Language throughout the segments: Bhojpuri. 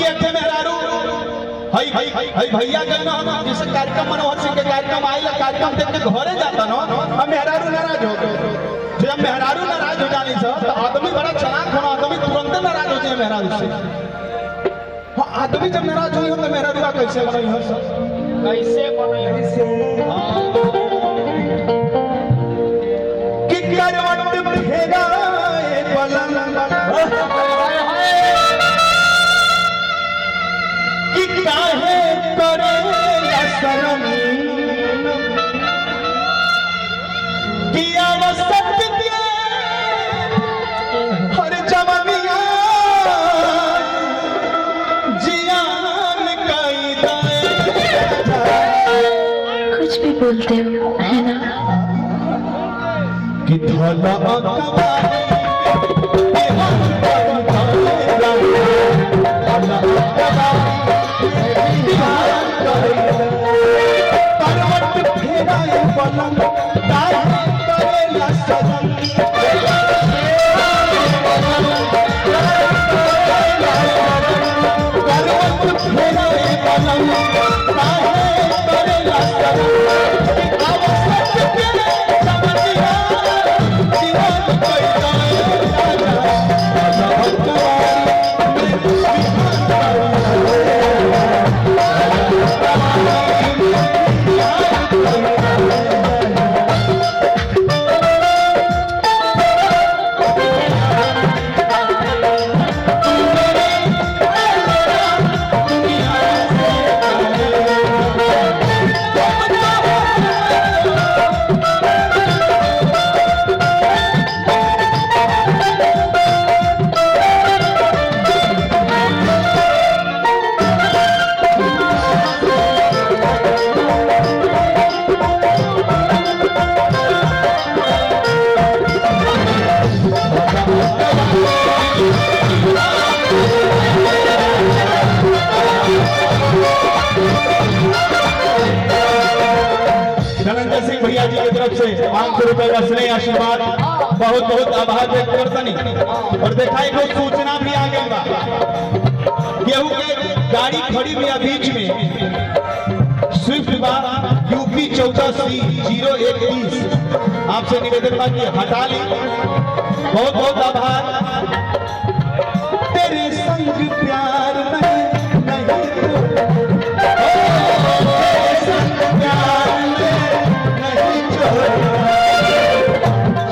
एक मेहरारू हई भैया कहना जैसे कार्यक्रम मनोहर सिंह के कार्यक्रम आइला कार्यक्रम देख के घरे जाता ना हम मेहरारू नाराज हो गए। जब मेहरारू नाराज हो जानी सब तो आदमी बड़ा चालाक होना आदमी तुरंत नाराज हो जाए मेहरारू से। हाँ आदमी जब नाराज हुई हो तो मेहरारू का कैसे बनई हो सब कैसे बनई से कि करवट फेराए पलंग कि काहे करे शरम कि आवश्यक के हर जवानिया जियान कई दे। कुछ भी बोलते हो है ना कि धला धनंजय सिंह भैया जी की तरफ से 500 रुपए का स्नेह आशीर्वाद बहुत बहुत आभार व्यक्त करतनी। और देखा एक सूचना भी आ गई बा केहू के गाड़ी खड़ी भी बीच में स्विफ्ट बा यूपी 84C0130 आपसे निवेदन बा कि हटा ली। बहुत बहुत आभार। तेरे संग प्यार नहीं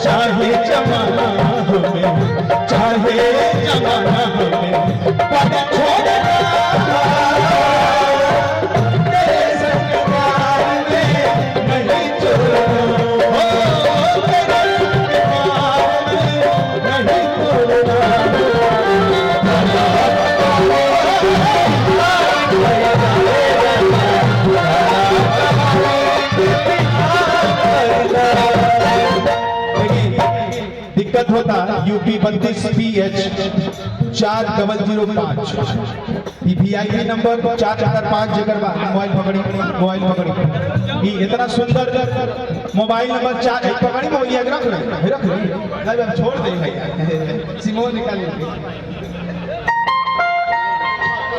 चाहे जमाना हमें पर छोड़ना तेरे संग प्यार में नहीं छोड़ना तेरे संग प्यार में नहीं छोड़ना। दिक्कत होता यूपी 32PH 4005 VIP नंबर 4005 जगह मोबाइल पकड़ी इतना सुंदर मोबाइल नंबर 4 पकड़ी मोबाइल रख ले छोड़ दे भैया सिमो निकाल